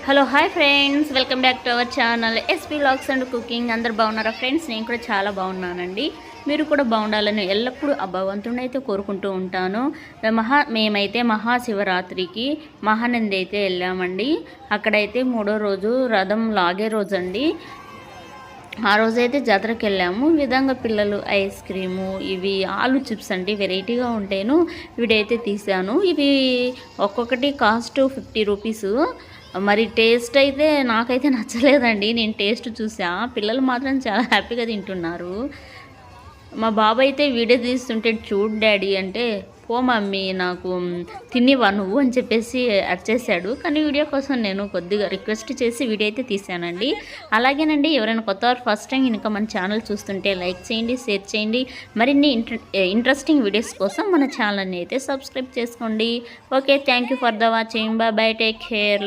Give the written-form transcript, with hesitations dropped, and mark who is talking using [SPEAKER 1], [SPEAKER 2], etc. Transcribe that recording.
[SPEAKER 1] Hello hi friends, welcome back to our channel SP vlogs and cooking. అందరు బాగున్నారా friends? నేను కూడా చాలా బాగున్నానండి. మీరు కూడా బాగుండాలని ఎల్లప్పుడూ ఆ భగవంతుడిని అయితే కోరుకుంటూ ఉంటాను. మేమైతే మహాశివరాత్రికి మహానంది అయితే వెళ్ళామండి. అక్కడైతే 3వ రోజు రథం లాగే రోజు అండి. ఆ రోజైతే జాతరకి వెళ్ళాము. ఈ విధంగా పిల్లలు ఐస్ క్రీము, ఇవి ఆలు చిప్స్ అండి, వెరైటీగా ఉంటాను. వీడైతే తీసాను. ఇవి ఒక్కొక్కటి కాస్ట్ 50 రూపీసు. మరి టేస్ట్ అయితే నాకైతే నచ్చలేదండి. నేను టేస్ట్ చూసా, పిల్లలు మాత్రం చాలా హ్యాపీగా తింటున్నారు. మా బాబు అయితే వీడియో తీస్తుంటే చూడు డాడీ అంటే, పో మమ్మీ నాకు తినివా నువ్వు అని చెప్పేసి అరిచేశాడు. కానీ వీడియో కోసం నేను కొద్దిగా రిక్వెస్ట్ చేసి వీడియో అయితే తీసానండి. అలాగేనండి, ఎవరైనా కొత్త ఫస్ట్ టైం ఇంకా మన ఛానల్ చూస్తుంటే లైక్ చేయండి, షేర్ చేయండి. మరిన్ని ఇంట్రెస్టింగ్ వీడియోస్ కోసం మన ఛానల్ని అయితే సబ్స్క్రైబ్ చేసుకోండి. Okay, thank you for the watching. Bye, take care.